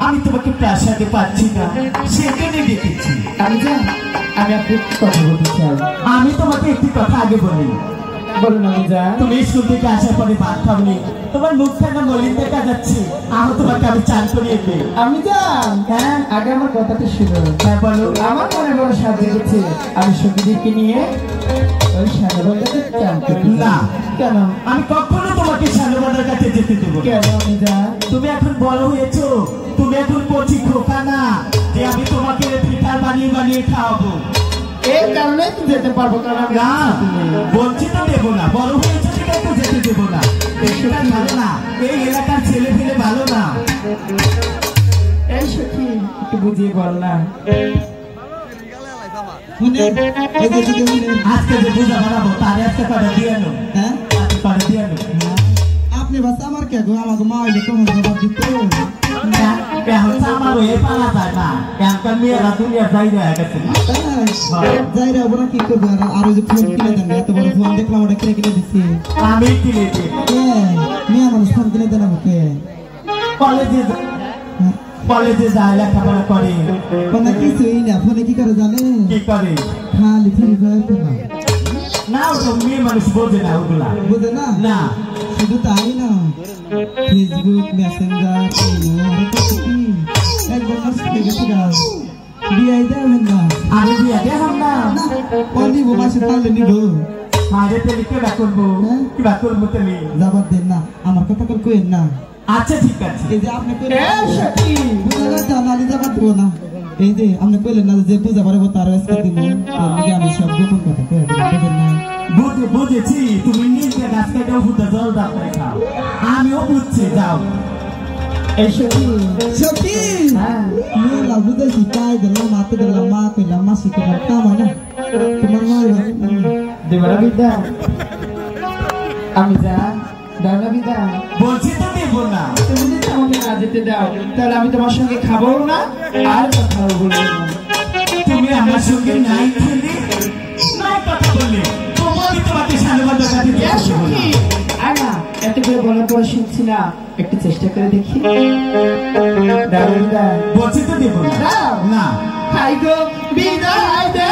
আমি তোমাকে প্রাসাদে পাচ্ছি না, সেখানে ডেকেছি। আমি আপনি কথা বলতে চাই। আমি তোমাকে একটি কথা আগে বলি। বলুন। আমি তুমি স্কুল থেকে আসার পরে ভাত খাবনি, তোমার মুখখানা মলিন দেখা যাচ্ছে। তোমাকে আমি চান করিয়ে দিই। আমি হ্যাঁ, আগে আমার কথাটা শুনো। হ্যাঁ বলো। আমার মনে বড় সাজে গেছে, আমি সঙ্গীদেরকে নিয়ে ওই শানুবান্ধাতে চান করি। না। কেন? আমি কখনো তোমাকে শানুবান্ধার কাছে যেতে দেবো। কেন? আমি তুমি এখন বড় হয়েছো, তুমি এখন কচি খোকা না যে আমি তোমাকে পিঠা বানিয়ে বানিয়ে খাওয়াবো। এই কারণে তো যেতে পারবো। কারণ না, বলছি তো দেবো না। বড় হয়েছে সেটাই তো যেতে দেবো না। এটা ভালো না, এই এলাকার ছেলে ফেলে ভালো না। এই সখী একটু বুঝিয়ে বল না। আজকে যে পূজা বানাবো তার একটা করে দিয়ে আনো। হ্যাঁ করে দিয়ে আনো। আপনি বাস আমার কে গো, আমাকে মা হইলে কেমন জবাব দিত? আমার ওই পালা যায় না, এখনকার মেয়েরা দুনিয়া যাই হয়ে গেছে। যাই রে ওরা কি করবে? আর ওই যে ফোন কিনে দেন, এত বড় ফোন দেখলাম, ওটা কিনে কিনে দিচ্ছি। আমি কিনে দিই। মেয়ে মানুষ ফোন কিনে দেন আমাকে। কলেজে যায়, লেখাপড়া করে। ফোনে কিছুই না। ফোনে কি করে জানে? কি করে? খালি ফ্রি ফায়ার খেলা। না ওটা মেয়ে মানুষ বোঝে না, ওগুলা বোঝে না। না শুধু তাই না, ফেসবুক মেসেঞ্জার একবার নষ্ট হয়ে গেছে। বিয়ে দেবেন না? আমি বিয়ে দেবেন না। নিব মাসে তাহলে নিব। আরে তেলে কেবা করবো, কিবা করবো তেলে। জবাব দেন না, আমার কথা কেন না। আচ্ছা ঠিক আছে। এই যে আপনি জবাব দেবো না। এই যে আপনি কইলেন না যে বুঝা পারবো তার আমি সব গোপন কথা বুঝেন না। বুঝেছি, তুমি নিজে গাছ কেটে ফুটে জল দাও খাও। আমিও বুঝছি, যাও। এই সখী সখী মেলা বুঝেছি, পায়ে দিলাম, মাতে দিলাম, মা কইলাম, মাসি কইলাম, কামা না তোমার মা দেবরা বিদ্যা। আমি বলছি তো দেব না। তুমি যদি আমাকে না যেতে দাও তাহলে আমি তোমার সঙ্গে খাবো না, আর কথা বলবো না। তুমি আমার সঙ্গে নাই খেলে নাই কথা বললে, তোমাকে শানুবান্ধার কাছে যাবো না। এত করে বলার পর শুনছি না, একটু চেষ্টা করে দেখি। বলছি তো দেব না। খাই গো বিদায় দে।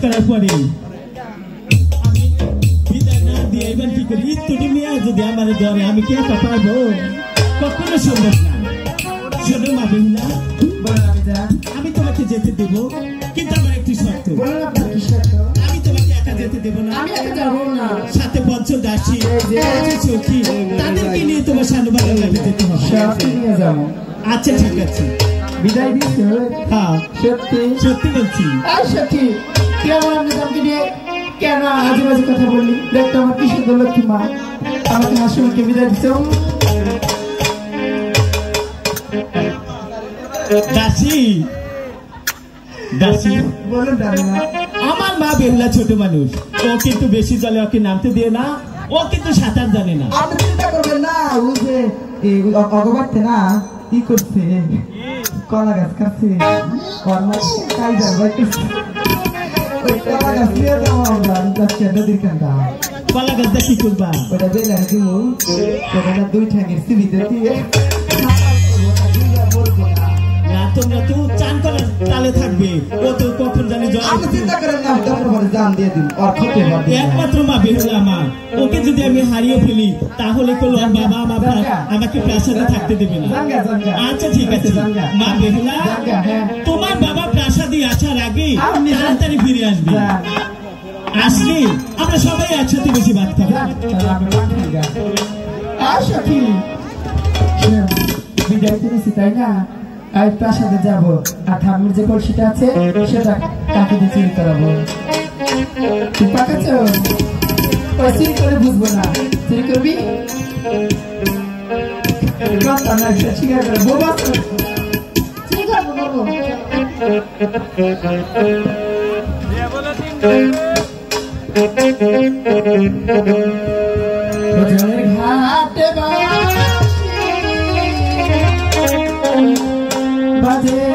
করার পরে আমি বিদায় না দিয়ে এবার কি করি তুমি মেয়ে যদি আমার ধরে আমি কে পাবো কখনো সম্ভব না শোনো মা বেহুলা আমি তোমাকে যেতে দেবো কিন্তু আমার একটি শর্ত আমি তোমাকে একা যেতে দেবো না সাথে পঞ্চম দাসী চৌকি তাদেরকে নিয়ে তোমার সানুবাদের কাছে যেতে হবে আচ্ছা ঠিক আছে বিদায় দিচ্ছে হ্যাঁ সত্যি সত্যি বলছি সত্যি তুই আমার ম্যাডামকে নিয়ে কেন আজে বাজে কথা বললি দেখতো আমার কি সুন্দর লক্ষ্মী মা আমাকে হাসুমাকে বিদায় দিচ্ছে দাসী দাসী বলুন দাদা আমার মা বেহুলা ছোট মানুষ ও কিন্তু বেশি জলে ওকে নামতে দিয়ে না ও কিন্তু সাঁতার জানে না আপনি চিন্তা করবেন না ও যে অগবারতে না কি করছে কলা গাছ কাটছে কাই যাবে ওই কলা গাছ দিয়ে দেওয়া আমরা যাচ্ছে নদীর কান্দা কলা গাছটা কি করবা ওটা বেলার দিব ওটা দুই ঠ্যাঙের সিবিতে দিয়ে না তোমরা তো চান করার তালে থাকবে ও তো কখন জানি আপনি চিন্তা করেন না তারপরে জান দিয়ে দিন আর ক্ষতি হবে একমাত্র মা বেহুলা আমার ওকে যদি আমি হারিয়ে ফেলি তাহলে তো বাবা আমাকে প্রাসাদে থাকতে দেবে না আচ্ছা ঠিক আছে মা বেহুলা তোমার বাবা প্রাসাদে আসার আগে তাড়াতাড়ি ফিরে আসবে আসলে আমরা সবাই একসাথে বেশি ভাত খাবো বিদায় দিয়েছি তাই না আর প্রাসাদে যাবো আর ঠাকুর যে কলসিটা আছে সেটা কাকিতে চুরি করাবো তুই পাকাচ্ছ চুরি করে বুঝবো না চুরি করবি স্বীকার করে বোবা চুরি করবো ঘাটে বাজে